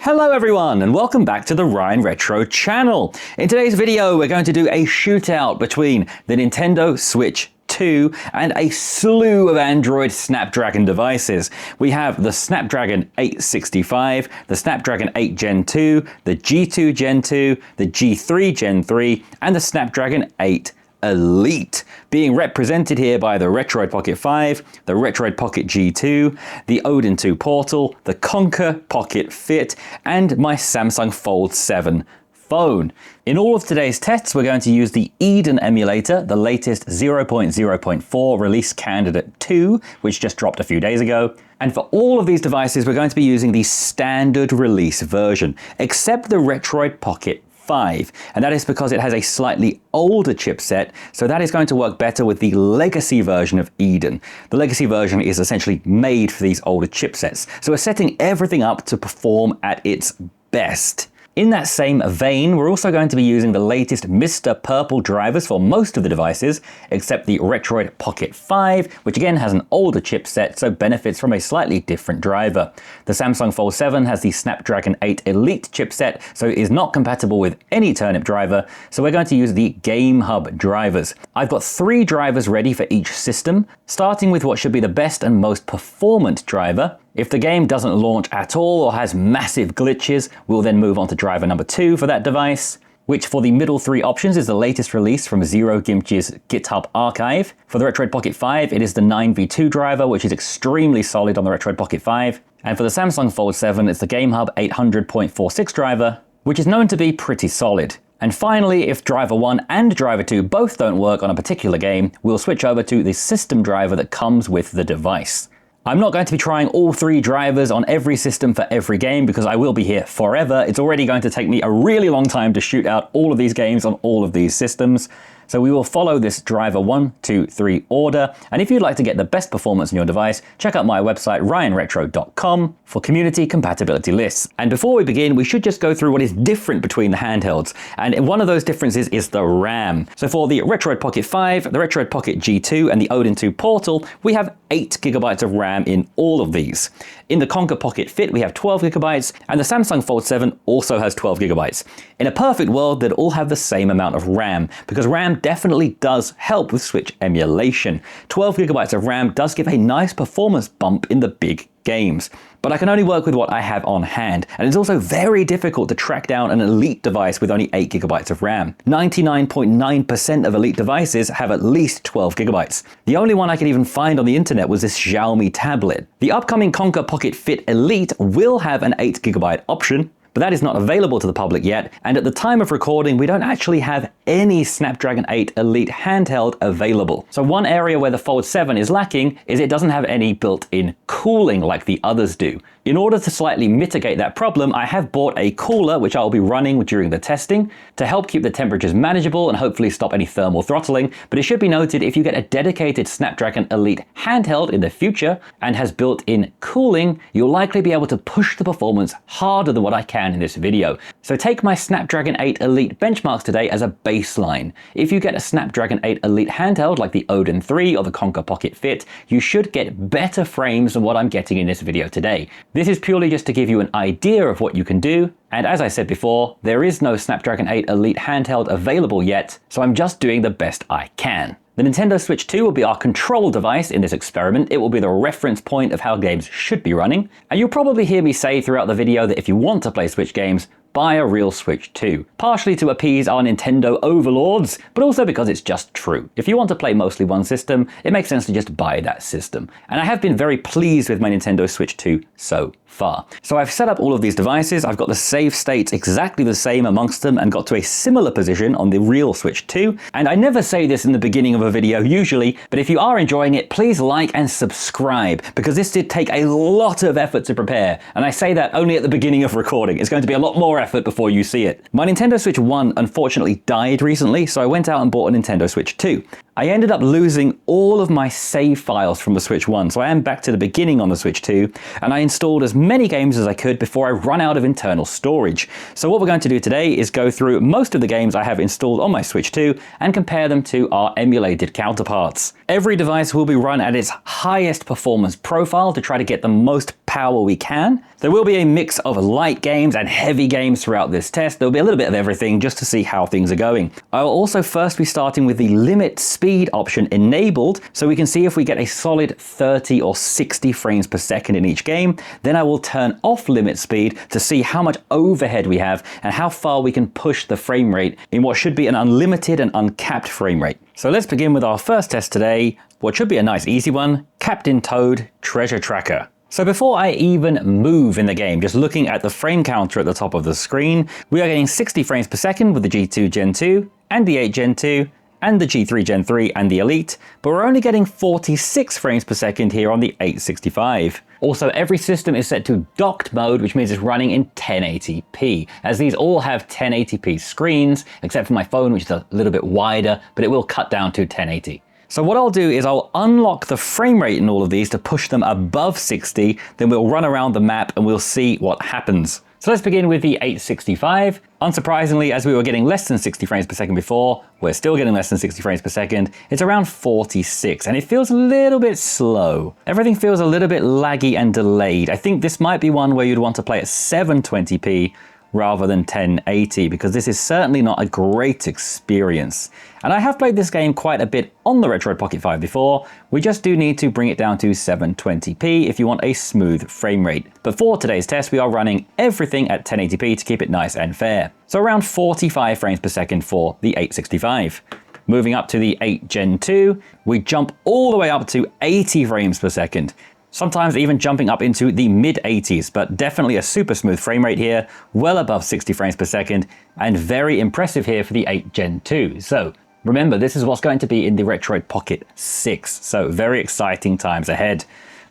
Hello everyone and welcome back to the Ryan Retro channel. In today's video we're going to do a shootout between the Nintendo Switch 2 and a slew of Android Snapdragon devices. We have the Snapdragon 865, the Snapdragon 8 Gen 2, the G2 Gen 2, the G3 Gen 3 and the Snapdragon 8 Elite, being represented here by the Retroid Pocket 5, the Retroid Pocket G2, the Odin 2 Portal, the Konkr Pocket Fit, and my Samsung Fold 7 phone. In all of today's tests, we're going to use the Odin emulator, the latest 0.0.4 release candidate 2, which just dropped a few days ago. And for all of these devices, we're going to be using the standard release version, except the Retroid Pocket 5, and that is because it has a slightly older chipset, so that is going to work better with the legacy version of Odin. The legacy version is essentially made for these older chipsets, so we're setting everything up to perform at its best. In that same vein, we're also going to be using the latest Mr. Purple drivers for most of the devices, except the Retroid Pocket 5, which again has an older chipset, so benefits from a slightly different driver. The Samsung Fold 7 has the Snapdragon 8 Elite chipset, so it is not compatible with any turnip driver, so we're going to use the Game Hub drivers. I've got 3 drivers ready for each system, starting with what should be the best and most performant driver. If the game doesn't launch at all or has massive glitches, we'll then move on to driver number 2 for that device, which for the middle 3 options is the latest release from Zero Gimchi's GitHub archive. For the Retroid Pocket 5, it is the 9v2 driver, which is extremely solid on the Retroid Pocket 5. And for the Samsung Fold 7, it's the Game Hub 800.46 driver, which is known to be pretty solid. And finally, if driver 1 and driver 2 both don't work on a particular game, we'll switch over to the system driver that comes with the device. I'm not going to be trying all 3 drivers on every system for every game because I will be here forever. It's already going to take me a really long time to shoot out all of these games on all of these systems. So we will follow this driver 1, 2, 3 order. And if you'd like to get the best performance on your device, check out my website ryanretro.com for community compatibility lists. And before we begin, we should just go through what is different between the handhelds. And one of those differences is the RAM. So for the Retroid Pocket 5, the Retroid Pocket G2 and the Odin 2 Portal, we have 8 GB of RAM in all of these. In the Konkr Pocket Fit, we have 12 GB, and the Samsung Fold 7 also has 12 GB. In a perfect world, they'd all have the same amount of RAM, because RAM definitely does help with Switch emulation. 12 GB of RAM does give a nice performance bump in the big games. But I can only work with what I have on hand, and it's also very difficult to track down an Elite device with only 8 GB of RAM. 99.9% of Elite devices have at least 12 GB. The only one I could even find on the internet was this Xiaomi tablet. The upcoming Konkr Pocket Fit Elite will have an 8 GB option, but that is not available to the public yet, and at the time of recording, we don't actually have any Snapdragon 8 Elite handheld available. So one area where the Fold 7 is lacking is it doesn't have any built-in cooling like the others do. In order to slightly mitigate that problem, I have bought a cooler which I will be running during the testing to help keep the temperatures manageable and hopefully stop any thermal throttling. But it should be noted, if you get a dedicated Snapdragon Elite handheld in the future and has built-in cooling, you'll likely be able to push the performance harder than what I can in this video. So take my Snapdragon 8 Elite benchmarks today as a baseline. If you get a Snapdragon 8 Elite handheld like the Odin 3 or the Konkr Pocket Fit, you should get better frames than what I'm getting in this video today. This is purely just to give you an idea of what you can do, and as I said before, there is no Snapdragon 8 Elite handheld available yet, so I'm just doing the best I can. The Nintendo Switch 2 will be our control device in this experiment. It will be the reference point of how games should be running, and you'll probably hear me say throughout the video that if you want to play Switch games, buy a real Switch 2. Partially to appease our Nintendo overlords, but also because it's just true. If you want to play mostly one system, it makes sense to just buy that system. And I have been very pleased with my Nintendo Switch 2 so far. So I've set up all of these devices, I've got the save states exactly the same amongst them and got to a similar position on the real Switch 2. And I never say this in the beginning of a video usually, but if you are enjoying it, please like and subscribe, because this did take a lot of effort to prepare. And I say that only at the beginning of recording. It's going to be a lot more effort before you see it. My Nintendo Switch 1 unfortunately died recently, so I went out and bought a Nintendo Switch 2. I ended up losing all of my save files from the Switch 1, so I am back to the beginning on the Switch 2, and I installed as many games as I could before I run out of internal storage. So what we're going to do today is go through most of the games I have installed on my Switch 2 and compare them to our emulated counterparts. Every device will be run at its highest performance profile to try to get the most power we can. There will be a mix of light games and heavy games throughout this test. There'll be a little bit of everything just to see how things are going. I will also first be starting with the limit speed option enabled, so we can see if we get a solid 30 or 60 frames per second in each game. Then I will turn off limit speed to see how much overhead we have and how far we can push the frame rate in what should be an unlimited and uncapped frame rate. So let's begin with our first test today, what should be a nice easy one, Captain Toad Treasure Tracker. So before I even move in the game, just looking at the frame counter at the top of the screen, we are getting 60 frames per second with the G2 Gen 2 and the 8 Gen 2 and the G3 Gen 3 and the Elite, but we're only getting 46 frames per second here on the 865. Also, every system is set to docked mode, which means it's running in 1080p, as these all have 1080p screens, except for my phone, which is a little bit wider, but it will cut down to 1080. So what I'll do is I'll unlock the frame rate in all of these to push them above 60, then we'll run around the map and we'll see what happens. So let's begin with the 865. Unsurprisingly, as we were getting less than 60 frames per second before, we're still getting less than 60 frames per second. It's around 46, and it feels a little bit slow. Everything feels a little bit laggy and delayed. I think this might be one where you'd want to play at 720p rather than 1080, because this is certainly not a great experience. And I have played this game quite a bit on the Retroid Pocket 5 before. We just do need to bring it down to 720p if you want a smooth frame rate. But for today's test, we are running everything at 1080p to keep it nice and fair. So around 45 frames per second for the 865. Moving up to the 8 Gen 2, we jump all the way up to 80 frames per second. Sometimes even jumping up into the mid-80s, but definitely a super smooth frame rate here, well above 60 frames per second, and very impressive here for the 8 Gen 2. So remember, this is what's going to be in the Retroid Pocket 6, so very exciting times ahead.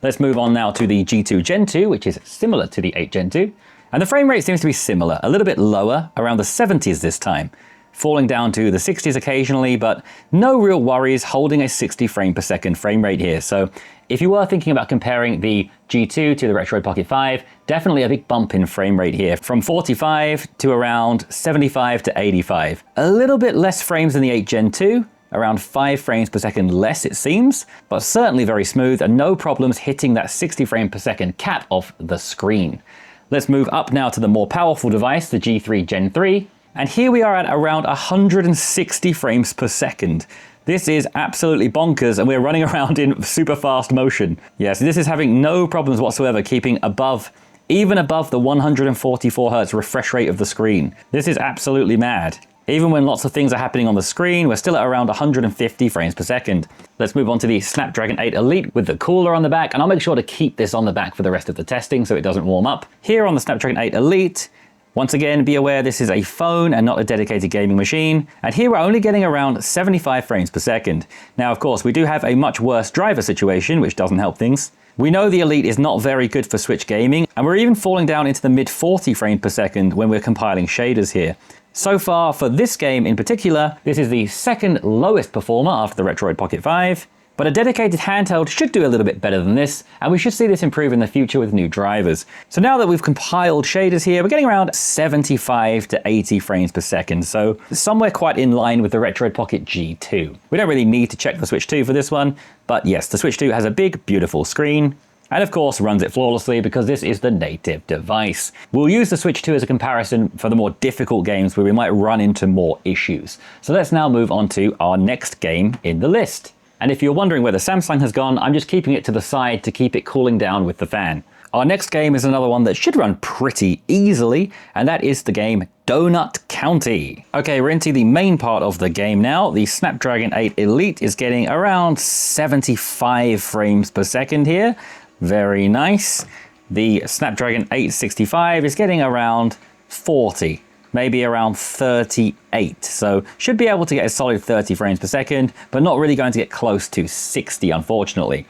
Let's move on now to the G2 Gen 2, which is similar to the 8 Gen 2, and the frame rate seems to be similar, a little bit lower, around the 70s this time. Falling down to the 60s occasionally, but no real worries holding a 60 frame per second frame rate here. So if you were thinking about comparing the G2 to the Retroid Pocket 5, definitely a big bump in frame rate here, from 45 to around 75 to 85. A little bit less frames than the 8 Gen 2, around 5 frames per second less it seems, but certainly very smooth and no problems hitting that 60 frame per second cap off the screen. Let's move up now to the more powerful device, the G3 Gen 3. And here we are at around 160 frames per second. This is absolutely bonkers, and we're running around in super fast motion. Yes, this is having no problems whatsoever keeping above, even above the 144 Hz refresh rate of the screen. This is absolutely mad. Even when lots of things are happening on the screen, we're still at around 150 frames per second. Let's move on to the Snapdragon 8 Elite with the cooler on the back, and I'll make sure to keep this on the back for the rest of the testing so it doesn't warm up. Here on the Snapdragon 8 Elite, once again, be aware this is a phone and not a dedicated gaming machine. And here we're only getting around 75 frames per second. Now, of course, we do have a much worse driver situation, which doesn't help things. We know the Elite is not very good for Switch gaming, and we're even falling down into the mid 40 frames per second when we're compiling shaders here. So far, for this game in particular, this is the second lowest performer after the Retroid Pocket 5. But a dedicated handheld should do a little bit better than this, and we should see this improve in the future with new drivers. So now that we've compiled shaders here, we're getting around 75 to 80 frames per second, so somewhere quite in line with the Retroid Pocket G2. We don't really need to check the Switch 2 for this one, but yes, the Switch 2 has a big, beautiful screen, and of course runs it flawlessly because this is the native device. We'll use the Switch 2 as a comparison for the more difficult games where we might run into more issues. So let's now move on to our next game in the list. And if you're wondering where the Samsung has gone, I'm just keeping it to the side to keep it cooling down with the fan. Our next game is another one that should run pretty easily, and that is the game Donut County. Okay, we're into the main part of the game now. The Snapdragon 8 Elite is getting around 75 frames per second here. Very nice. The Snapdragon 865 is getting around 40. Maybe around 38. So should be able to get a solid 30 frames per second, but not really going to get close to 60, unfortunately.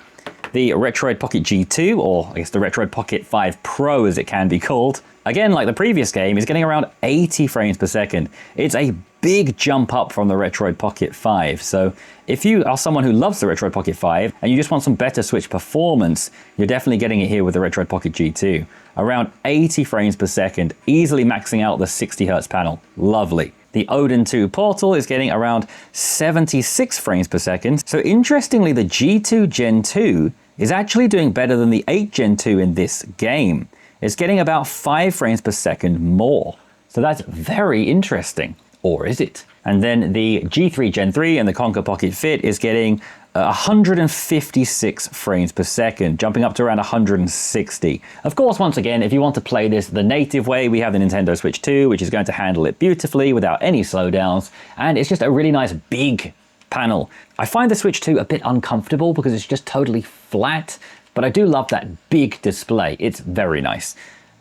The Retroid Pocket G2, or I guess the Retroid Pocket 5 Pro as it can be called, again, like the previous game, is getting around 80 frames per second. It's a big jump up from the Retroid Pocket 5. So if you are someone who loves the Retroid Pocket 5 and you just want some better Switch performance, you're definitely getting it here with the Retroid Pocket G2. Around 80 frames per second, easily maxing out the 60 Hz panel. Lovely. The Odin 2 Portal is getting around 76 frames per second. So interestingly, the G2 Gen 2 is actually doing better than the 8 Gen 2 in this game. It's getting about 5 frames per second more. So that's very interesting. Or is it? And then the G3 Gen 3 and the Konkr Pocket Fit is getting 156 frames per second, jumping up to around 160. Of course, once again, if you want to play this the native way, we have the Nintendo Switch 2, which is going to handle it beautifully without any slowdowns. And it's just a really nice big panel. I find the Switch 2 a bit uncomfortable because it's just totally flat, but I do love that big display. It's very nice.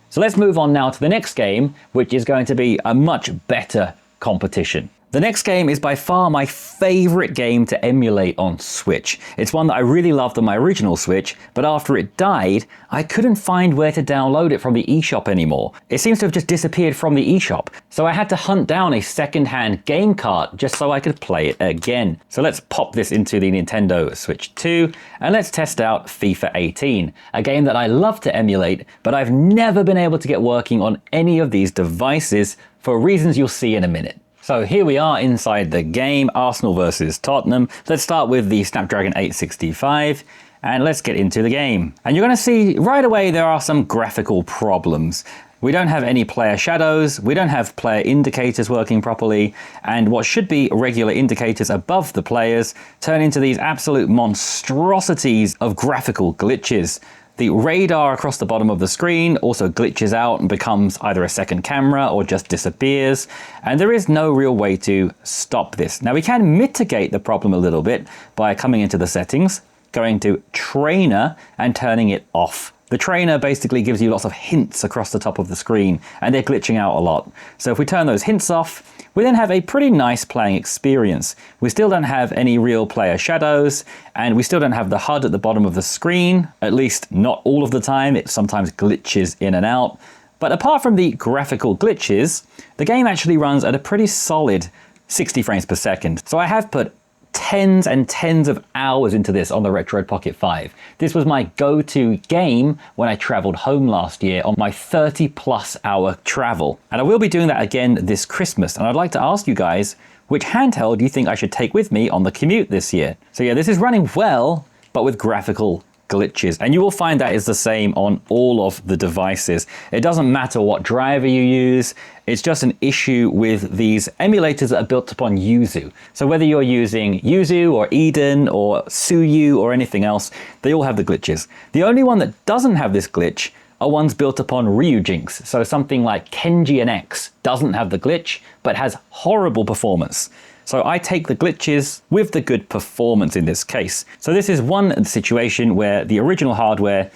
So let's move on now to the next game, which is going to be a much better competition. The next game is by far my favorite game to emulate on Switch. It's one that I really loved on my original Switch, but after it died, I couldn't find where to download it from the eShop anymore. It seems to have just disappeared from the eShop, so I had to hunt down a second-hand game cart just so I could play it again. So let's pop this into the Nintendo Switch 2, and let's test out FIFA 18, a game that I love to emulate, but I've never been able to get working on any of these devices for reasons you'll see in a minute. So here we are inside the game, Arsenal versus Tottenham. Let's start with the Snapdragon 865 and let's get into the game. And you're going to see right away there are some graphical problems. We don't have any player shadows, we don't have player indicators working properly, and what should be regular indicators above the players turn into these absolute monstrosities of graphical glitches. The radar across the bottom of the screen also glitches out and becomes either a second camera or just disappears, and there is no real way to stop this. Now we can mitigate the problem a little bit by coming into the settings, going to trainer and turning it off. The trainer basically gives you lots of hints across the top of the screen and they're glitching out a lot. So if we turn those hints off, we then have a pretty nice playing experience. We still don't have any real player shadows, and we still don't have the HUD at the bottom of the screen, at least not all of the time. It sometimes glitches in and out. But apart from the graphical glitches, the game actually runs at a pretty solid 60 frames per second. So I have put tens and tens of hours into this on the Retroid Pocket 5. This was my go-to game when I traveled home last year on my 30+ hour travel. And I will be doing that again this Christmas. And I'd like to ask you guys, which handheld do you think I should take with me on the commute this year? So yeah, this is running well, but with graphical glitches. And you will find that is the same on all of the devices. It doesn't matter what driver you use, it's just an issue with these emulators that are built upon Yuzu. So whether you're using Yuzu or Odin or Suyu or anything else, they all have the glitches. The only one that doesn't have this glitch are ones built upon Ryujinx. So something like Kenji NX doesn't have the glitch, but has horrible performance. So I take the glitches with the good performance in this case. So this is one situation where the original hardware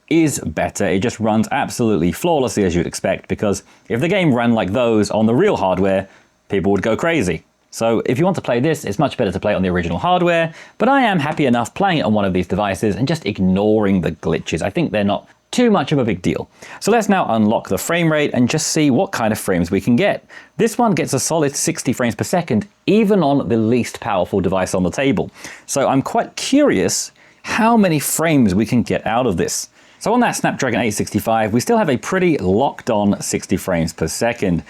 is better. It just runs absolutely flawlessly as you'd expect, because if the game ran like those on the real hardware, people would go crazy. So if you want to play this, it's much better to play it on the original hardware, but I am happy enough playing it on one of these devices and just ignoring the glitches. I think they're not too much of a big deal. So let's now unlock the frame rate and just see what kind of frames we can get. This one gets a solid 60 frames per second, even on the least powerful device on the table. So I'm quite curious how many frames we can get out of this. So on that Snapdragon 865, we still have a pretty locked on 60 frames per second,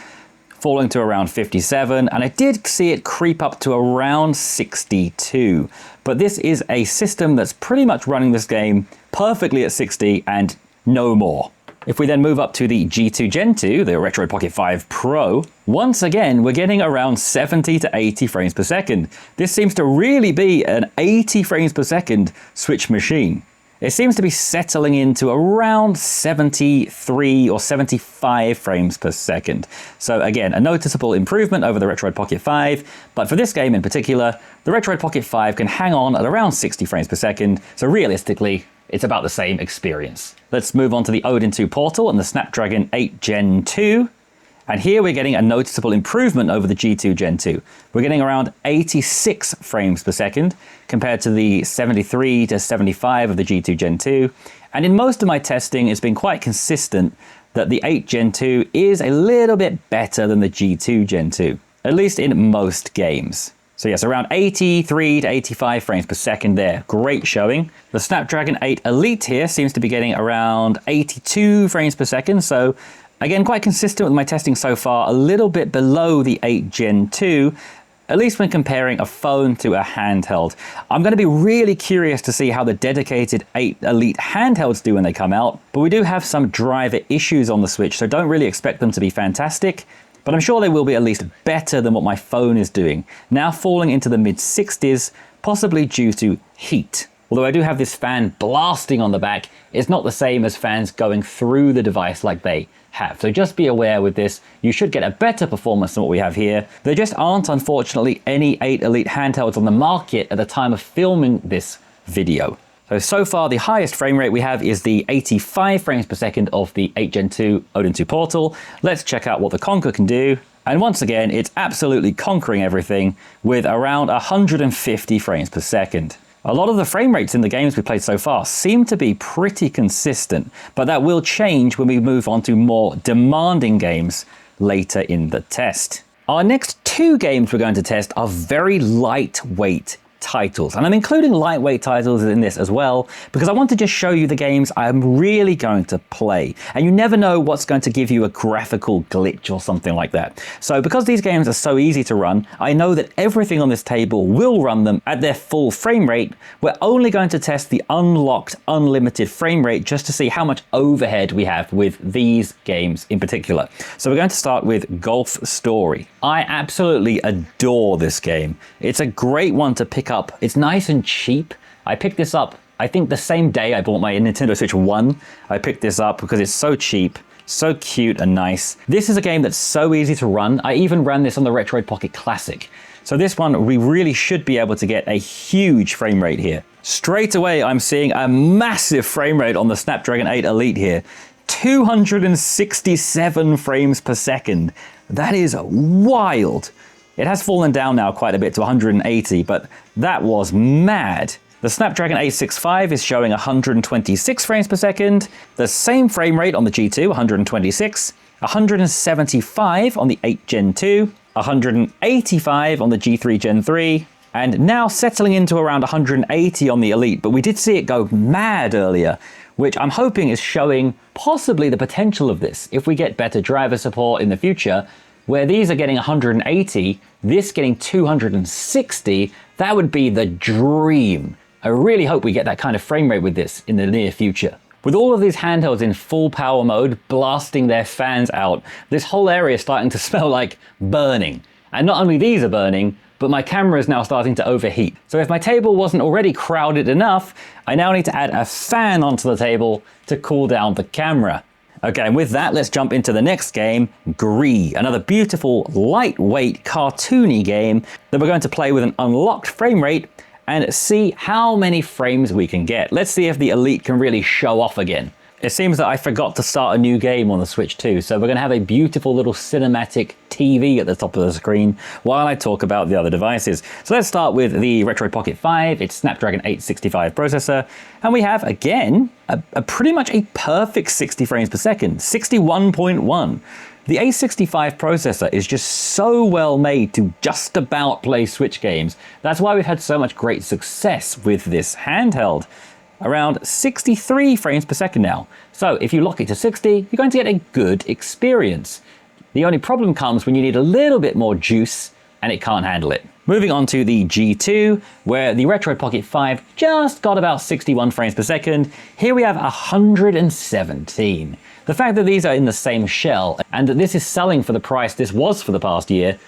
falling to around 57, and I did see it creep up to around 62. But this is a system that's pretty much running this game perfectly at 60 and no more. If we then move up to the G2 Gen 2, the Retroid Pocket 5 Pro, once again, we're getting around 70 to 80 frames per second. This seems to really be an 80 frames per second Switch machine. It seems to be settling into around 73 or 75 frames per second. So again, a noticeable improvement over the Retroid Pocket 5, but for this game in particular, the Retroid Pocket 5 can hang on at around 60 frames per second, so realistically, it's about the same experience. Let's move on to the Odin 2 Portal and the Snapdragon 8 Gen 2. And here we're getting a noticeable improvement over the G2 Gen 2. We're getting around 86 frames per second compared to the 73 to 75 of the G2 Gen 2. And in most of my testing, it's been quite consistent that the 8 Gen 2 is a little bit better than the G2 Gen 2. at least in most games. So yes, around 83 to 85 frames per second there. Great showing. The Snapdragon 8 Elite here seems to be getting around 82 frames per second. So again, quite consistent with my testing so far, a little bit below the 8 Gen 2, at least when comparing a phone to a handheld. I'm going to be really curious to see how the dedicated 8 Elite handhelds do when they come out, but we do have some driver issues on the Switch, so don't really expect them to be fantastic. But I'm sure they will be at least better than what my phone is doing, now falling into the mid-60s, possibly due to heat. Although I do have this fan blasting on the back, it's not the same as fans going through the device like they have. So just be aware with this, you should get a better performance than what we have here. There just aren't, unfortunately, any 8 Elite handhelds on the market at the time of filming this video. So far the highest frame rate we have is the 85 frames per second of the 8 Gen 2 Odin 2 Portal. Let's check out what the Konkr can do. And once again, it's absolutely conquering everything with around 150 frames per second. A lot of the frame rates in the games we played so far seem to be pretty consistent, but that will change when we move on to more demanding games later in the test. Our next two games we're going to test are very lightweight titles, and I'm including lightweight titles in this as well because I want to just show you the games I'm really going to play, and you never know what's going to give you a graphical glitch or something like that. So because these games are so easy to run, I know that everything on this table will run them at their full frame rate. We're only going to test the unlocked unlimited frame rate just to see how much overhead we have with these games in particular. So we're going to start with Golf Story. I absolutely adore this game. It's a great one to pick up. It's nice and cheap. I picked this up, I think the same day I bought my Nintendo Switch 1. I picked this up because it's so cheap, so cute and nice. This is a game that's so easy to run. I even ran this on the Retroid Pocket Classic. So this one, we really should be able to get a huge frame rate here. Straight away, I'm seeing a massive frame rate on the Snapdragon 8 Elite here. 267 frames per second. That is wild. It has fallen down now quite a bit to 180, but that was mad. The Snapdragon 865 is showing 126 frames per second, the same frame rate on the G2, 126, 175 on the 8 Gen 2, 185 on the G3 Gen 3, and now settling into around 180 on the Elite, but we did see it go mad earlier, which I'm hoping is showing possibly the potential of this. If we get better driver support in the future, where these are getting 180, this getting 260, that would be the dream. I really hope we get that kind of frame rate with this in the near future. With all of these handhelds in full power mode, blasting their fans out, this whole area is starting to smell like burning. And not only these are burning, but my camera is now starting to overheat. So if my table wasn't already crowded enough, I now need to add a fan onto the table to cool down the camera. Okay, and with that, let's jump into the next game, Gris, another beautiful, lightweight, cartoony game that we're going to play with an unlocked frame rate and see how many frames we can get. Let's see if the Elite can really show off again. It seems that I forgot to start a new game on the Switch too, so we're going to have a beautiful little cinematic TV at the top of the screen while I talk about the other devices. So let's start with the Retroid Pocket 5, its Snapdragon 865 processor, and we have, again, a pretty much a perfect 60 frames per second, 61.1. The 865 processor is just so well made to just about play Switch games. That's why we've had so much great success with this handheld. Around 63 frames per second now. So if you lock it to 60, you're going to get a good experience. The only problem comes when you need a little bit more juice and it can't handle it. Moving on to the G2, where the Retroid Pocket 5 just got about 61 frames per second. Here we have 117. The fact that these are in the same shell and that this is selling for the price this was for the past year,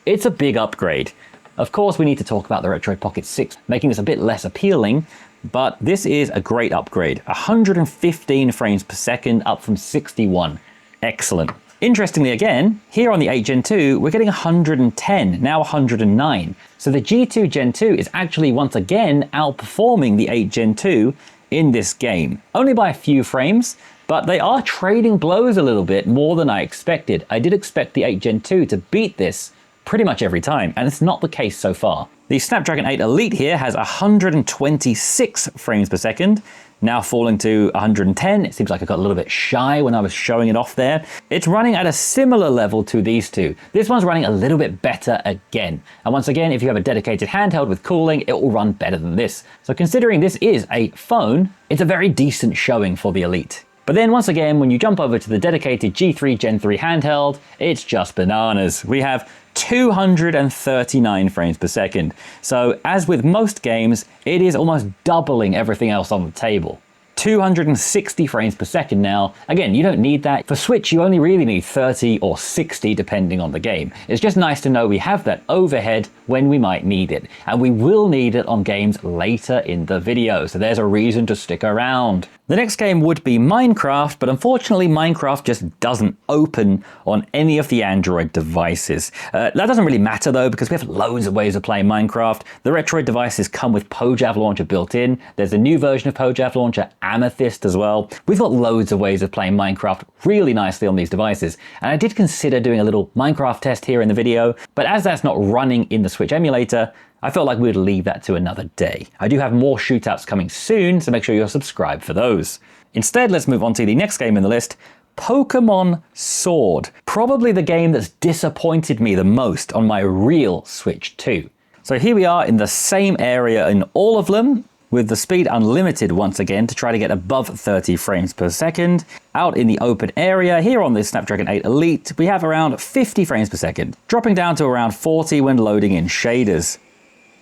it's a big upgrade. Of course, we need to talk about the Retroid Pocket 6, making this a bit less appealing, but this is a great upgrade. 115 frames per second, up from 61. Excellent. Interestingly again, here on the 8 Gen 2, we're getting 110, now 109. So the G2 Gen 2 is actually once again outperforming the 8 Gen 2 in this game. Only by a few frames, but they are trading blows a little bit more than I expected. I did expect the 8 Gen 2 to beat this pretty much every time, and it's not the case so far. The Snapdragon 8 Elite here has 126 frames per second, now falling to 110. It seems like I got a little bit shy when I was showing it off there. It's running at a similar level to these two. This one's running a little bit better again. And once again, if you have a dedicated handheld with cooling, it will run better than this. So considering this is a phone, it's a very decent showing for the Elite. But then once again, when you jump over to the dedicated G3 Gen 3 handheld, it's just bananas. We have 239 frames per second. So as with most games, it is almost doubling everything else on the table. 260 frames per second now. Again, you don't need that. For Switch, you only really need 30 or 60 depending on the game. It's just nice to know we have that overhead when we might need it. And we will need it on games later in the video, so there's a reason to stick around. The next game would be Minecraft, but unfortunately Minecraft just doesn't open on any of the Android devices. That doesn't really matter though, because we have loads of ways of playing Minecraft. The Retroid devices come with PoJav Launcher built in. There's a new version of PoJav Launcher, Amethyst as well. We've got loads of ways of playing Minecraft really nicely on these devices. And I did consider doing a little Minecraft test here in the video, but as that's not running in the Switch emulator, I felt like we'd leave that to another day. I do have more shootouts coming soon, so make sure you're subscribed for those. Instead, let's move on to the next game in the list, Pokémon Sword. Probably the game that's disappointed me the most on my real Switch 2. So here we are in the same area in all of them, with the speed unlimited once again to try to get above 30 frames per second. Out in the open area, here on this Snapdragon 8 Elite, we have around 50 frames per second, dropping down to around 40 when loading in shaders.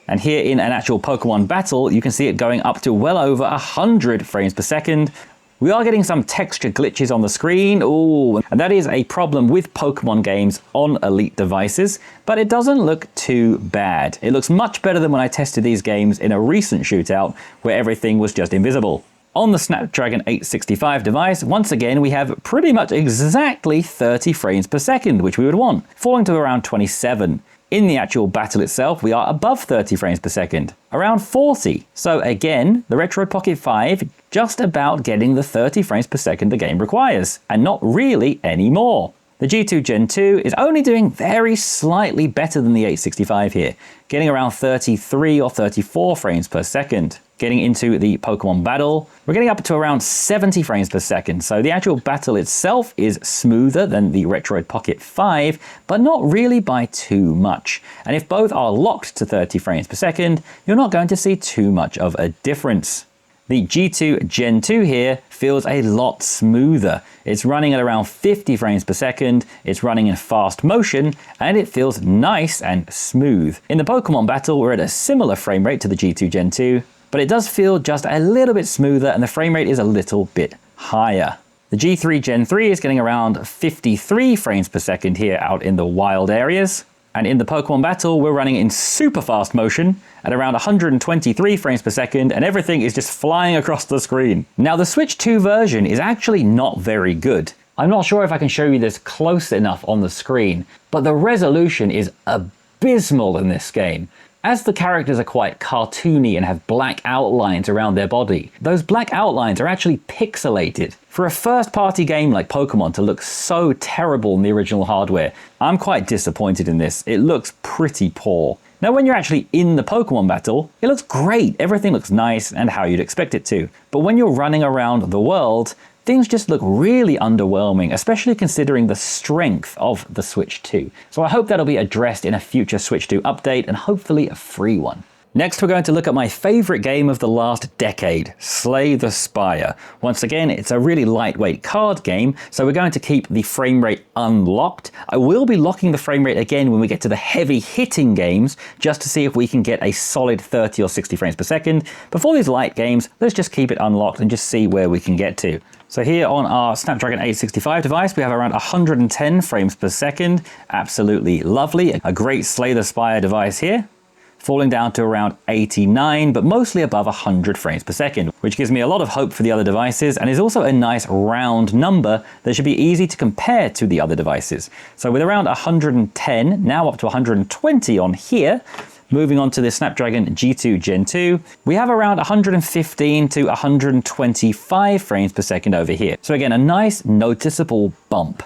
And here in an actual Pokemon battle, you can see it going up to well over 100 frames per second. We are getting some texture glitches on the screen, ooh, and that is a problem with Pokemon games on Elite devices, but it doesn't look too bad. It looks much better than when I tested these games in a recent shootout where everything was just invisible. On the Snapdragon 865 device, once again, we have pretty much exactly 30 frames per second, which we would want, falling to around 27. In the actual battle itself, we are above 30 frames per second, around 40. So again, the Retroid Pocket 5 just about getting the 30 frames per second the game requires, and not really any more. The G2 Gen 2 is only doing very slightly better than the 865 here, getting around 33 or 34 frames per second. Getting into the Pokemon battle, we're getting up to around 70 frames per second, so the actual battle itself is smoother than the Retroid Pocket 5, but not really by too much. And if both are locked to 30 frames per second, you're not going to see too much of a difference. The G2 Gen 2 here feels a lot smoother. It's running at around 50 frames per second, it's running in fast motion, and it feels nice and smooth. In the Pokemon battle, we're at a similar frame rate to the G2 Gen 2, but it does feel just a little bit smoother and the frame rate is a little bit higher. The G3 Gen 3 is getting around 53 frames per second here out in the wild areas. And in the Pokemon battle, we're running in super fast motion at around 123 frames per second, and everything is just flying across the screen. Now, the Switch 2 version is actually not very good. I'm not sure if I can show you this close enough on the screen, but the resolution is abysmal in this game. As the characters are quite cartoony and have black outlines around their body, those black outlines are actually pixelated. For a first-party game like Pokemon to look so terrible in the original hardware, I'm quite disappointed in this. It looks pretty poor. Now, when you're actually in the Pokemon battle, it looks great. Everything looks nice and how you'd expect it to. But when you're running around the world, things just look really underwhelming, especially considering the strength of the Switch 2. So I hope that'll be addressed in a future Switch 2 update, and hopefully a free one. Next, we're going to look at my favorite game of the last decade, Slay the Spire. Once again, it's a really lightweight card game, so we're going to keep the frame rate unlocked. I will be locking the frame rate again when we get to the heavy hitting games, just to see if we can get a solid 30 or 60 frames per second. Before these light games, let's just keep it unlocked and just see where we can get to. So here on our Snapdragon 865 device, we have around 110 frames per second. Absolutely lovely. A great Slay the Spire device here. Falling down to around 89, but mostly above 100 frames per second, which gives me a lot of hope for the other devices and is also a nice round number that should be easy to compare to the other devices. So with around 110, now up to 120 on here, moving on to the Snapdragon G2 Gen 2, we have around 115 to 125 frames per second over here. So again, a nice noticeable bump.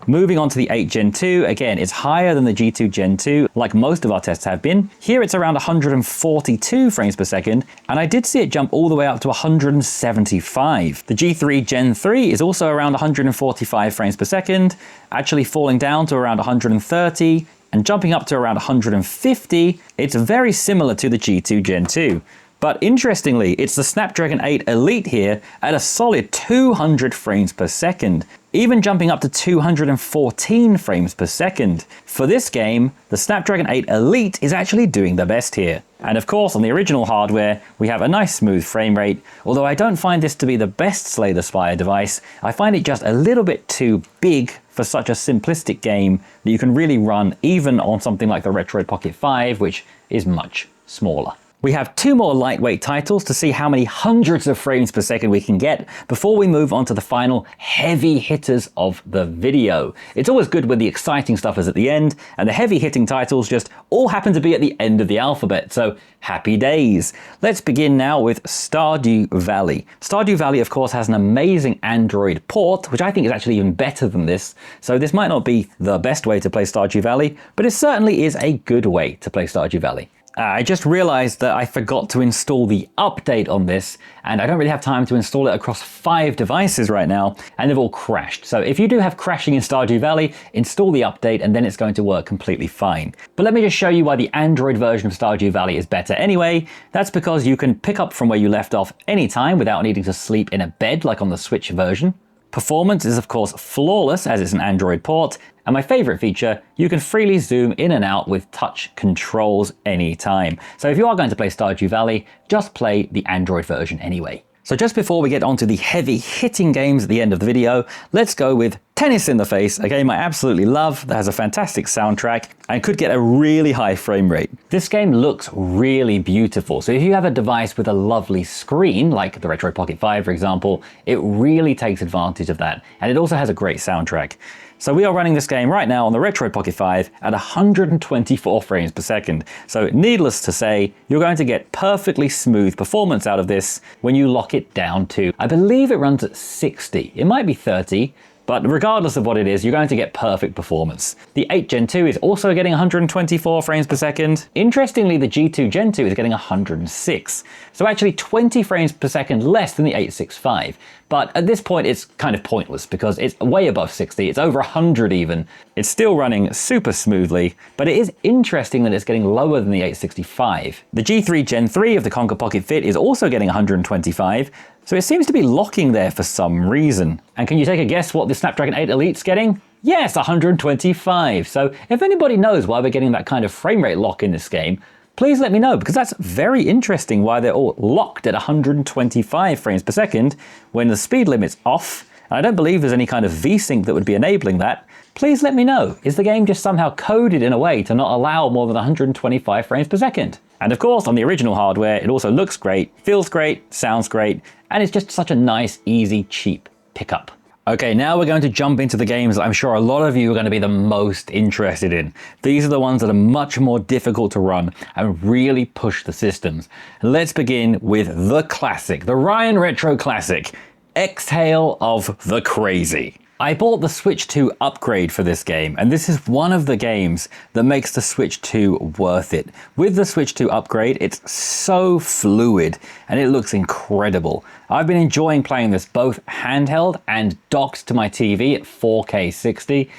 Moving on to the 8 Gen 2, again, it's higher than the G2 Gen 2, like most of our tests have been. Here it's around 142 frames per second, and I did see it jump all the way up to 175. The G3 Gen 3 is also around 145 frames per second, actually falling down to around 130, and jumping up to around 150. It's very similar to the G2 Gen 2. But interestingly, it's the Snapdragon 8 Elite here at a solid 200 frames per second, even jumping up to 214 frames per second. For this game, the Snapdragon 8 Elite is actually doing the best here. And of course, on the original hardware, we have a nice smooth frame rate, although I don't find this to be the best Slay the Spire device. I find it just a little bit too big for such a simplistic game that you can really run even on something like the Retroid Pocket 5, which is much smaller. We have two more lightweight titles to see how many hundreds of frames per second we can get before we move on to the final heavy hitters of the video. It's always good when the exciting stuff is at the end, and the heavy hitting titles just all happen to be at the end of the alphabet, so happy days. Let's begin now with Stardew Valley. Stardew Valley, of course, has an amazing Android port, which I think is actually even better than this, so this might not be the best way to play Stardew Valley, but it certainly is a good way to play Stardew Valley. I just realized that I forgot to install the update on this, and I don't really have time to install it across 5 devices right now, and they've all crashed. So if you do have crashing in Stardew Valley, install the update and then it's going to work completely fine. But let me just show you why the Android version of Stardew Valley is better anyway. That's because you can pick up from where you left off anytime without needing to sleep in a bed like on the Switch version. Performance is of course flawless as it's an Android port, and my favorite feature, you can freely zoom in and out with touch controls anytime. So if you are going to play Stardew Valley, just play the Android version anyway. So just before we get onto the heavy hitting games at the end of the video, let's go with Tennis in the Face, a game I absolutely love that has a fantastic soundtrack and could get a really high frame rate. This game looks really beautiful, so if you have a device with a lovely screen, like the Retroid Pocket 5 for example, it really takes advantage of that, and it also has a great soundtrack. So we are running this game right now on the Retroid Pocket 5 at 124 frames per second. So needless to say, you're going to get perfectly smooth performance out of this when you lock it down to, I believe it runs at 60. It might be 30, but regardless of what it is, you're going to get perfect performance. The 8 Gen 2 is also getting 124 frames per second. Interestingly, the G2 Gen 2 is getting 106. So actually 20 frames per second less than the 865. But at this point, it's kind of pointless because it's way above 60. It's over 100 even. It's still running super smoothly, but it is interesting that it's getting lower than the 865. The G3 Gen 3 of the Konkr Pocket Fit is also getting 125. So it seems to be locking there for some reason. And can you take a guess what the Snapdragon 8 Elite's getting? Yes, 125. So if anybody knows why we're getting that kind of frame rate lock in this game, please let me know, because that's very interesting why they're all locked at 125 frames per second when the speed limit's off. And I don't believe there's any kind of VSync that would be enabling that. Please let me know. Is the game just somehow coded in a way to not allow more than 125 frames per second? And of course, on the original hardware, it also looks great, feels great, sounds great, and it's just such a nice, easy, cheap pickup. Okay, now we're going to jump into the games that I'm sure a lot of you are going to be the most interested in. These are the ones that are much more difficult to run and really push the systems. Let's begin with the classic, the Ryan Retro Classic, Exhale of the Crazy. I bought the Switch 2 upgrade for this game, and this is one of the games that makes the Switch 2 worth it. With the Switch 2 upgrade, it's so fluid, and it looks incredible. I've been enjoying playing this both handheld and docked to my TV at 4K 60.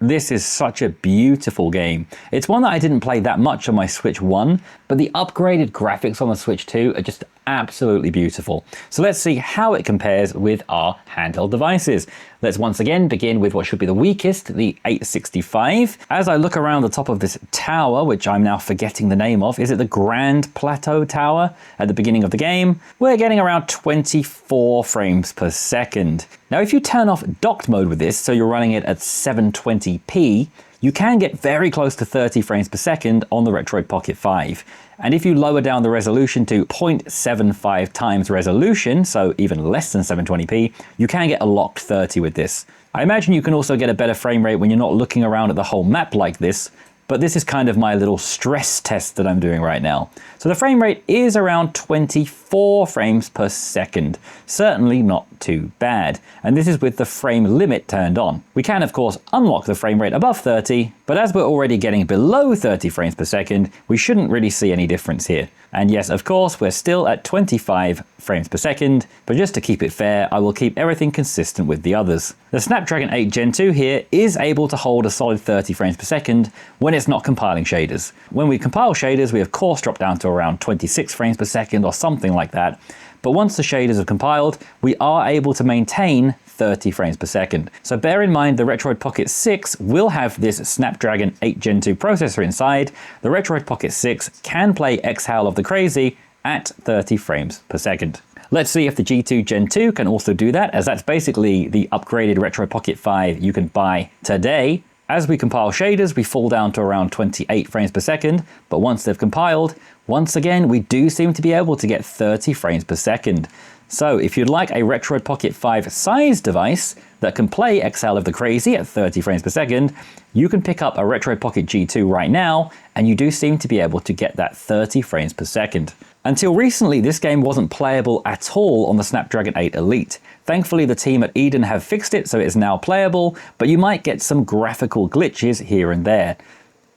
This is such a beautiful game. It's one that I didn't play that much on my Switch 1, but the upgraded graphics on the Switch 2 are just absolutely beautiful. So let's see how it compares with our handheld devices. Let's once again begin with what should be the weakest, the 865. As I look around the top of this tower, which I'm now forgetting the name of, is it the Grand Plateau Tower at the beginning of the game? We're getting around 24 frames per second. Now, if you turn off docked mode with this, so you're running it at 720p, you can get very close to 30 frames per second on the Retroid Pocket 5. And if you lower down the resolution to 0.75 times resolution, so even less than 720p, you can get a locked 30 with this. I imagine you can also get a better frame rate when you're not looking around at the whole map like this, but this is kind of my little stress test that I'm doing right now. So the frame rate is around 24 frames per second. Certainly not too bad. And this is with the frame limit turned on. We can, of course, unlock the frame rate above 30, but as we're already getting below 30 frames per second, we shouldn't really see any difference here. And yes, of course, we're still at 25 frames per second, but just to keep it fair, I will keep everything consistent with the others. The Snapdragon 8 Gen 2 here is able to hold a solid 30 frames per second when it's not compiling shaders. When we compile shaders, we of course drop down to around 26 frames per second or something like that. But once the shaders have compiled, we are able to maintain 30 frames per second. So bear in mind the Retroid Pocket 6 will have this Snapdragon 8 Gen 2 processor inside. The Retroid Pocket 6 can play Exhale of the Crazy at 30 frames per second. Let's see if the G2 Gen 2 can also do that, as that's basically the upgraded Retroid Pocket 5 you can buy today. As we compile shaders, we fall down to around 28 frames per second, but once they've compiled, once again, we do seem to be able to get 30 frames per second. So if you'd like a Retroid Pocket 5 size device that can play Exhale of the Crazy at 30 frames per second, you can pick up a Retroid Pocket G2 right now, and you do seem to be able to get that 30 frames per second. Until recently, this game wasn't playable at all on the Snapdragon 8 Elite. Thankfully, the team at Odin have fixed it so it is now playable, but you might get some graphical glitches here and there.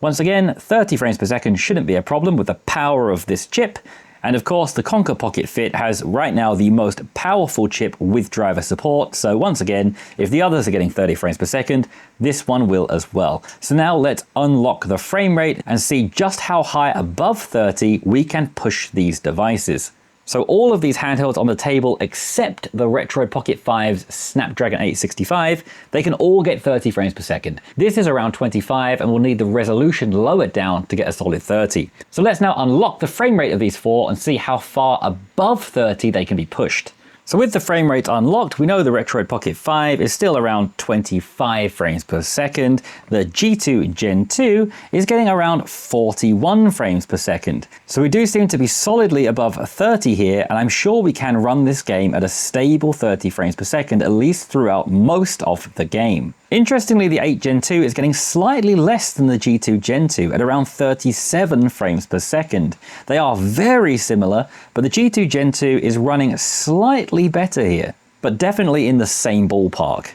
Once again, 30 frames per second shouldn't be a problem with the power of this chip. And of course, the Konkr Pocket Fit has right now the most powerful chip with driver support. So once again, if the others are getting 30 frames per second, this one will as well. So now let's unlock the frame rate and see just how high above 30 we can push these devices. So all of these handhelds on the table except the Retroid Pocket 5's Snapdragon 865, they can all get 30 frames per second. This is around 25 and we'll need the resolution lowered down to get a solid 30. So let's now unlock the frame rate of these four and see how far above 30 they can be pushed. So with the frame rate unlocked, we know the Retroid Pocket 5 is still around 25 frames per second. The G2 Gen 2 is getting around 41 frames per second. So we do seem to be solidly above 30 here, and I'm sure we can run this game at a stable 30 frames per second, at least throughout most of the game. Interestingly, the 8 Gen 2 is getting slightly less than the G2 Gen 2 at around 37 frames per second. They are very similar, but the G2 Gen 2 is running slightly better here, but definitely in the same ballpark.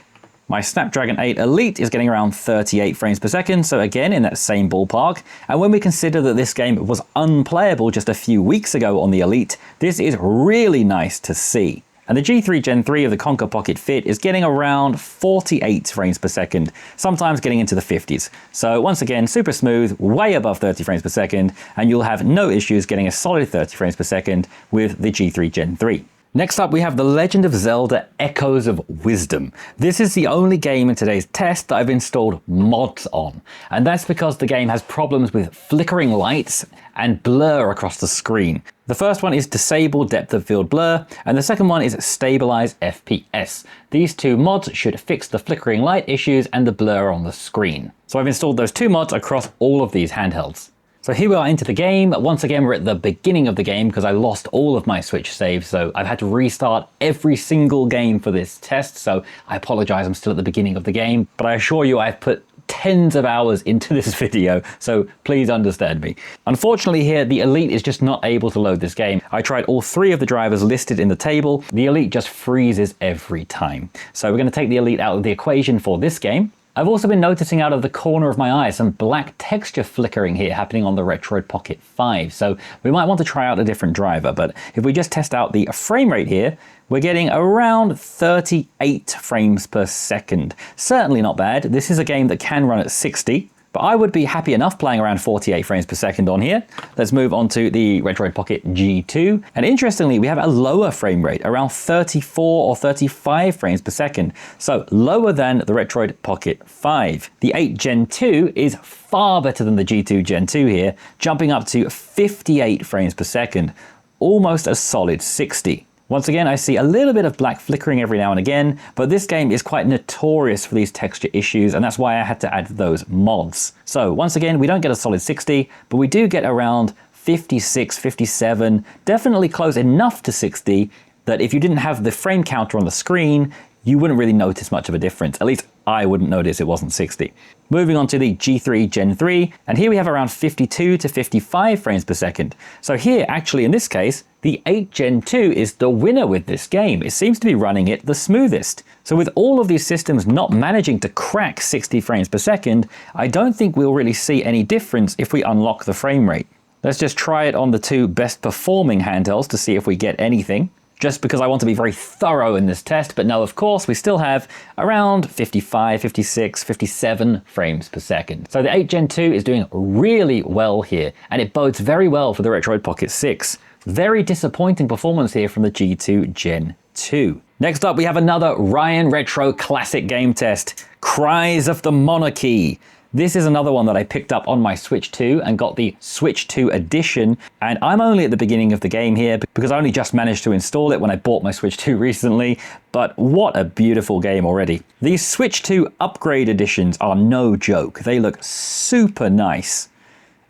My Snapdragon 8 Elite is getting around 38 frames per second, so again in that same ballpark. And when we consider that this game was unplayable just a few weeks ago on the Elite, this is really nice to see. And the G3 Gen 3 of the Konkr Pocket Fit is getting around 48 frames per second, sometimes getting into the 50s. So once again, super smooth, way above 30 frames per second, and you'll have no issues getting a solid 30 frames per second with the G3 Gen 3. Next up, we have The Legend of Zelda Echoes of Wisdom. This is the only game in today's test that I've installed mods on, and that's because the game has problems with flickering lights and blur across the screen. The first one is Disable Depth of Field Blur, and the second one is Stabilize FPS. These two mods should fix the flickering light issues and the blur on the screen. So I've installed those two mods across all of these handhelds. So here we are into the game. Once again, we're at the beginning of the game because I lost all of my Switch saves, so I've had to restart every single game for this test, so I apologize, I'm still at the beginning of the game, but I assure you I've put tens of hours into this video, so please understand me. Unfortunately here, the Elite is just not able to load this game. I tried all three of the drivers listed in the table. The Elite just freezes every time. So we're going to take the Elite out of the equation for this game. I've also been noticing out of the corner of my eye some black texture flickering here happening on the Retroid Pocket 5, so we might want to try out a different driver, but if we just test out the frame rate here, we're getting around 38 frames per second. Certainly not bad. This is a game that can run at 60, but I would be happy enough playing around 48 frames per second on here. Let's move on to the Retroid Pocket G2. And interestingly, we have a lower frame rate, around 34 or 35 frames per second. So lower than the Retroid Pocket 5. The 8 Gen 2 is far better than the G2 Gen 2 here, jumping up to 58 frames per second, almost a solid 60. Once again, I see a little bit of black flickering every now and again, but this game is quite notorious for these texture issues, and that's why I had to add those mods. So once again, we don't get a solid 60, but we do get around 56, 57, definitely close enough to 60 that if you didn't have the frame counter on the screen, you wouldn't really notice much of a difference. At least I wouldn't notice it wasn't 60. Moving on to the G3 Gen 3, and here we have around 52 to 55 frames per second. So here, actually in this case, the 8 Gen 2 is the winner with this game. It seems to be running it the smoothest. So with all of these systems not managing to crack 60 frames per second, I don't think we'll really see any difference if we unlock the frame rate. Let's just try it on the two best performing handhelds to see if we get anything. Just because I want to be very thorough in this test, but no, of course, we still have around 55, 56, 57 frames per second. So the 8 Gen 2 is doing really well here, and it bodes very well for the Retroid Pocket 6. Very disappointing performance here from the G2 Gen 2. Next up, we have another Ryan Retro classic game test, Cries of the Monarchy. This is another one that I picked up on my Switch 2 and got the Switch 2 edition, and I'm only at the beginning of the game here because I only just managed to install it when I bought my Switch 2 recently, but what a beautiful game already. These Switch 2 upgrade editions are no joke. They look super nice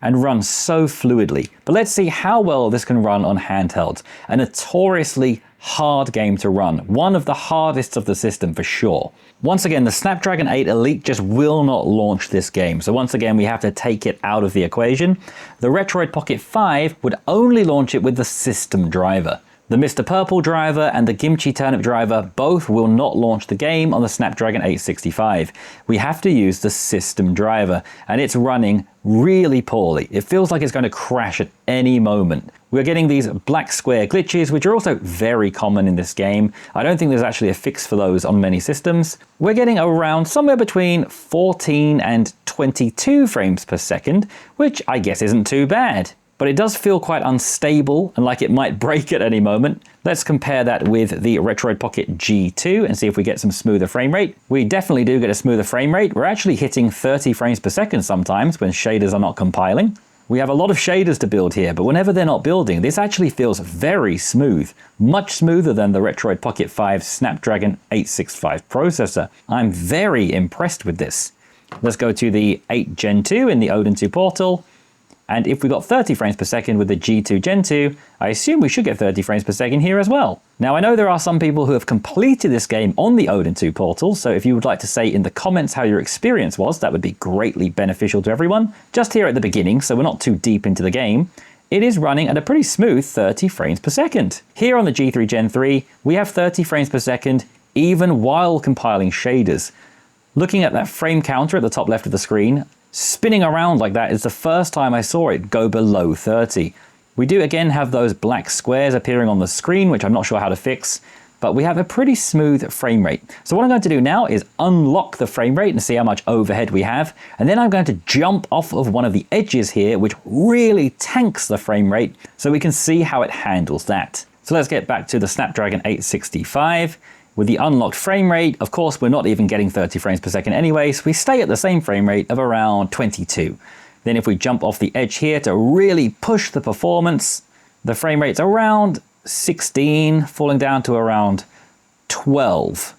and run so fluidly. But let's see how well this can run on handhelds. A notoriously hard game to run. One of the hardest of the system for sure. Once again, the Snapdragon 8 Elite just will not launch this game. So once again, we have to take it out of the equation. The Retroid Pocket 5 would only launch it with the system driver. The Mr. Purple driver and the Kimchi Turnip driver both will not launch the game on the Snapdragon 865. We have to use the system driver, and it's running really poorly. It feels like it's going to crash at any moment. We're getting these black square glitches, which are also very common in this game. I don't think there's actually a fix for those on many systems. We're getting around somewhere between 14 and 22 frames per second, which I guess isn't too bad. But it does feel quite unstable and like it might break at any moment. Let's compare that with the Retroid Pocket G2 and see if we get some smoother frame rate. We definitely do get a smoother frame rate. We're actually hitting 30 frames per second sometimes when shaders are not compiling. We have a lot of shaders to build here, but whenever they're not building, this actually feels very smooth. Much smoother than the Retroid Pocket 5 Snapdragon 865 processor. I'm very impressed with this. Let's go to the 8 Gen 2 in the Odin 2 portal. And if we got 30 frames per second with the G2 Gen 2, I assume we should get 30 frames per second here as well. Now, I know there are some people who have completed this game on the Odin 2 portal, so if you would like to say in the comments how your experience was, that would be greatly beneficial to everyone. Just here at the beginning, so we're not too deep into the game, it is running at a pretty smooth 30 frames per second. Here on the G3 Gen 3, we have 30 frames per second even while compiling shaders. Looking at that frame counter at the top left of the screen, spinning around like that is the first time I saw it go below 30. We do again have those black squares appearing on the screen, which I'm not sure how to fix, but we have a pretty smooth frame rate. So what I'm going to do now is unlock the frame rate and see how much overhead we have, and then I'm going to jump off of one of the edges here, which really tanks the frame rate, so we can see how it handles that. So let's get back to the Snapdragon 865. With the unlocked frame rate, of course, we're not even getting 30 frames per second anyway, so we stay at the same frame rate of around 22. Then if we jump off the edge here to really push the performance, the frame rate's around 16, falling down to around 12.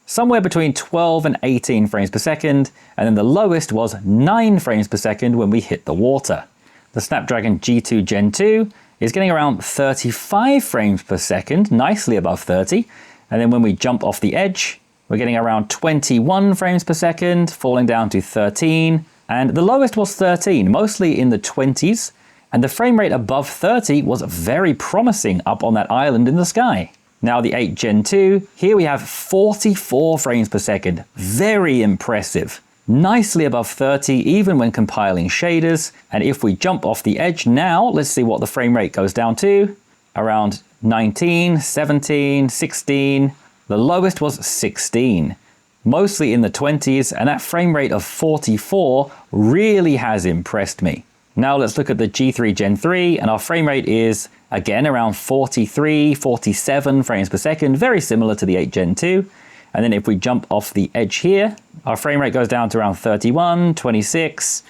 Somewhere between 12 and 18 frames per second, and then the lowest was 9 frames per second when we hit the water. The Snapdragon G2 Gen 2 is getting around 35 frames per second, nicely above 30. And then when we jump off the edge, we're getting around 21 frames per second, falling down to 13. And the lowest was 13, mostly in the 20s. And the frame rate above 30 was very promising up on that island in the sky. Now the 8 Gen 2, here we have 44 frames per second. Very impressive. Nicely above 30, even when compiling shaders. And if we jump off the edge now, let's see what the frame rate goes down to. Around 19, 17, 16. The lowest was 16. Mostly in the 20s, and that frame rate of 44 really has impressed me. Now let's look at the G3 Gen 3, and our frame rate is, again, around 43, 47 frames per second, very similar to the 8 Gen 2. And then if we jump off the edge here, our frame rate goes down to around 31, 26,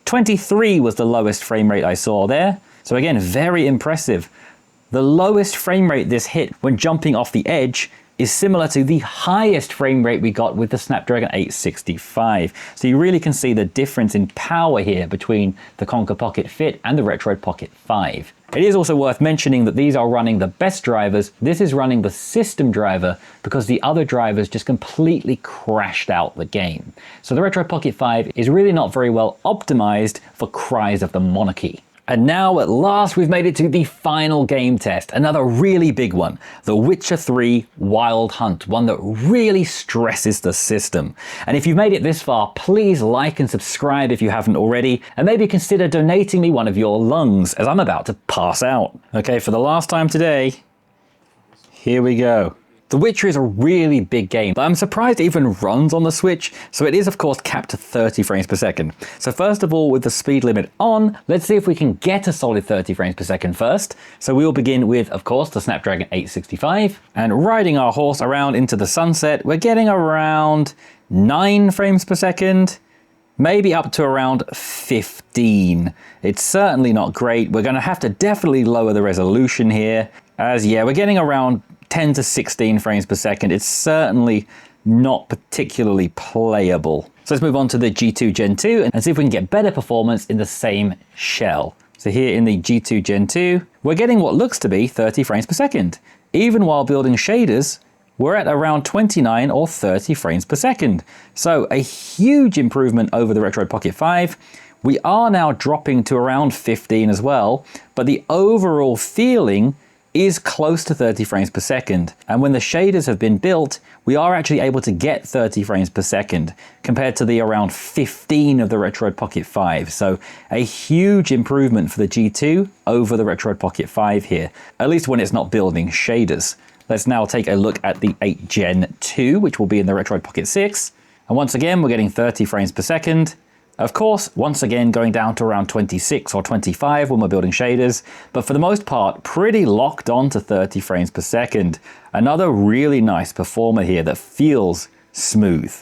23 was the lowest frame rate I saw there. So again, very impressive. The lowest frame rate this hit when jumping off the edge is similar to the highest frame rate we got with the Snapdragon 865. So you really can see the difference in power here between the Konkr Pocket Fit and the Retroid Pocket 5. It is also worth mentioning that these are running the best drivers. This is running the system driver because the other drivers just completely crashed out the game. So the Retroid Pocket 5 is really not very well optimized for Cries of the Monarchy. And now at last we've made it to the final game test, another really big one, The Witcher 3 Wild Hunt, one that really stresses the system. And if you've made it this far, please like and subscribe if you haven't already, and maybe consider donating me one of your lungs as I'm about to pass out. Okay, for the last time today, here we go. The Witcher is a really big game, but I'm surprised it even runs on the Switch, so it is of course capped to 30 frames per second. So first of all, with the speed limit on, let's see if we can get a solid 30 frames per second first. So we will begin with, of course, the Snapdragon 865, and riding our horse around into the sunset, we're getting around 9 frames per second, maybe up to around 15. It's certainly not great. We're going to have to definitely lower the resolution here, as yeah, we're getting around 10 to 16 frames per second. It's certainly not particularly playable. So let's move on to the G2 Gen 2 and see if we can get better performance in the same shell. So here in the G2 Gen 2, we're getting what looks to be 30 frames per second. Even while building shaders, we're at around 29 or 30 frames per second. So a huge improvement over the Retroid Pocket 5. We are now dropping to around 15 as well, but the overall feeling is close to 30 frames per second. And when the shaders have been built, we are actually able to get 30 frames per second compared to the around 15 of the Retroid Pocket 5. So a huge improvement for the G2 over the Retroid Pocket 5 here, at least when it's not building shaders. Let's now take a look at the 8 Gen 2, which will be in the Retroid Pocket 6. And once again, we're getting 30 frames per second. Of course, once again, going down to around 26 or 25 when we're building shaders, but for the most part, pretty locked on to 30 frames per second. Another really nice performer here that feels smooth.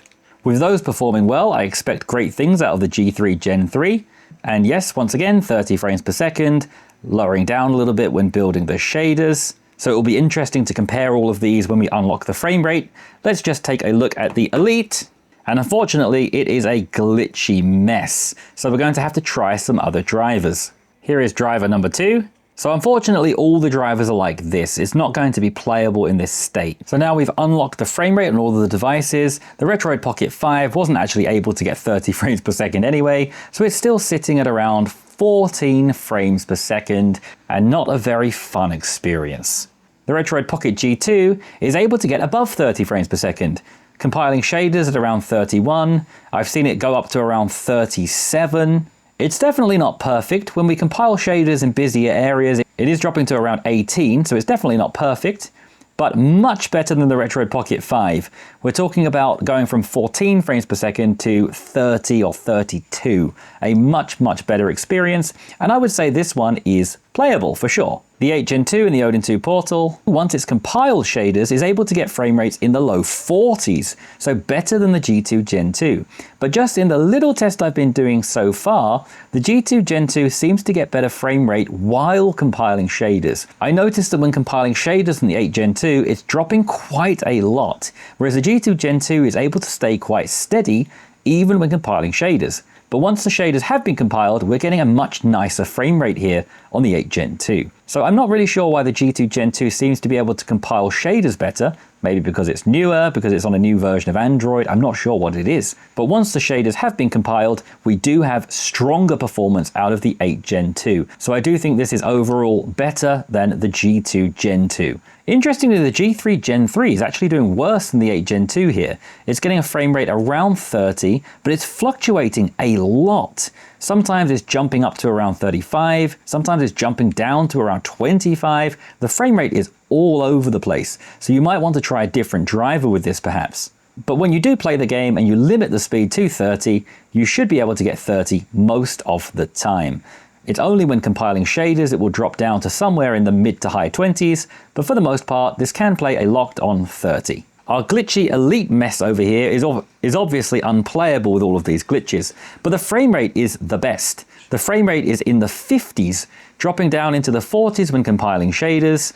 With those performing well, I expect great things out of the G3 Gen 3. And yes, once again, 30 frames per second, lowering down a little bit when building the shaders. So it will be interesting to compare all of these when we unlock the frame rate. Let's just take a look at the Elite. And unfortunately, it is a glitchy mess. So we're going to have to try some other drivers. Here is driver number 2. So unfortunately, all the drivers are like this. It's not going to be playable in this state. So now we've unlocked the frame rate on all of the devices. The Retroid Pocket 5 wasn't actually able to get 30 frames per second anyway. So it's still sitting at around 14 frames per second and not a very fun experience. The Retroid Pocket G2 is able to get above 30 frames per second. Compiling shaders at around 31. I've seen it go up to around 37. It's definitely not perfect. When we compile shaders in busier areas, it is dropping to around 18, so it's definitely not perfect, but much better than the Retroid Pocket 5. We're talking about going from 14 frames per second to 30 or 32. A much, much better experience, and I would say this one is playable for sure. The 8 Gen 2 and the Odin 2 Portal, once it's compiled shaders, is able to get frame rates in the low 40s, so better than the G2 Gen 2. But just in the little test I've been doing so far, the G2 Gen 2 seems to get better frame rate while compiling shaders. I noticed that when compiling shaders in the 8 Gen 2, it's dropping quite a lot, whereas the G2 Gen 2 is able to stay quite steady even when compiling shaders. But once the shaders have been compiled, we're getting a much nicer frame rate here on the 8 Gen 2. So I'm not really sure why the G2 Gen 2 seems to be able to compile shaders better. Maybe because it's newer, because it's on a new version of Android, I'm not sure what it is. But once the shaders have been compiled, we do have stronger performance out of the 8 Gen 2. So I do think this is overall better than the G2 Gen 2. Interestingly, the G3 Gen 3 is actually doing worse than the 8 Gen 2 here. It's getting a frame rate around 30, but it's fluctuating a lot. Sometimes it's jumping up to around 35, sometimes it's jumping down to around 25. The frame rate is all over the place, so you might want to try a different driver with this perhaps. But when you do play the game and you limit the speed to 30, you should be able to get 30 most of the time. It's only when compiling shaders it will drop down to somewhere in the mid to high 20s, but for the most part this can play a locked on 30. Our glitchy Elite mess over here is obviously unplayable with all of these glitches, but the frame rate is the best. The frame rate is in the 50s, dropping down into the 40s when compiling shaders,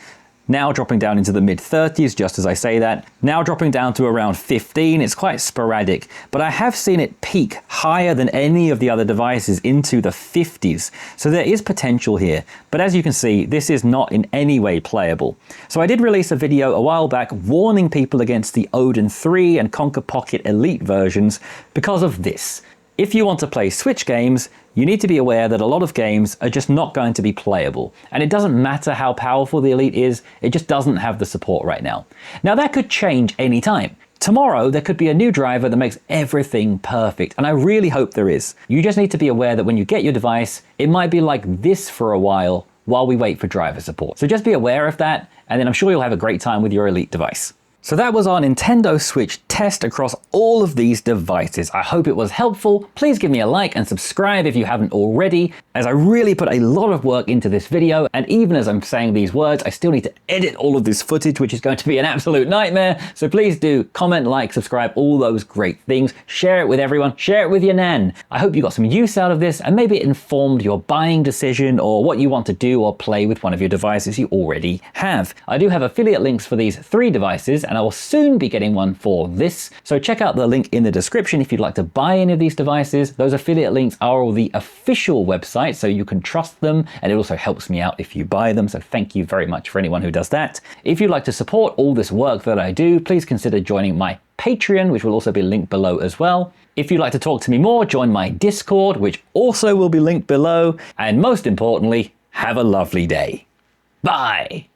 now dropping down into the mid-30s just as I say that, now dropping down to around 15. It's quite sporadic, but I have seen it peak higher than any of the other devices into the 50s. So there is potential here, but as you can see, this is not in any way playable. So I did release a video a while back warning people against the Odin 3 and Konkr Pocket Elite versions because of this. If you want to play Switch games, you need to be aware that a lot of games are just not going to be playable. And it doesn't matter how powerful the Elite is, it just doesn't have the support right now. Now that could change anytime. Tomorrow, there could be a new driver that makes everything perfect, and I really hope there is. You just need to be aware that when you get your device, it might be like this for a while we wait for driver support. So just be aware of that, and then I'm sure you'll have a great time with your Elite device. So that was our Nintendo Switch test across all of these devices. I hope it was helpful. Please give me a like and subscribe if you haven't already, as I really put a lot of work into this video, and even as I'm saying these words, I still need to edit all of this footage, which is going to be an absolute nightmare. So please do comment, like, subscribe, all those great things. Share it with everyone, share it with your nan. I hope you got some use out of this, and maybe it informed your buying decision or what you want to do or play with one of your devices you already have. I do have affiliate links for these 3 devices, and I will soon be getting one for this. So check out the link in the description if you'd like to buy any of these devices. Those affiliate links are all the official websites, so you can trust them, and it also helps me out if you buy them. So thank you very much for anyone who does that. If you'd like to support all this work that I do, please consider joining my Patreon, which will also be linked below as well. If you'd like to talk to me more, join my Discord, which also will be linked below. And most importantly, have a lovely day. Bye.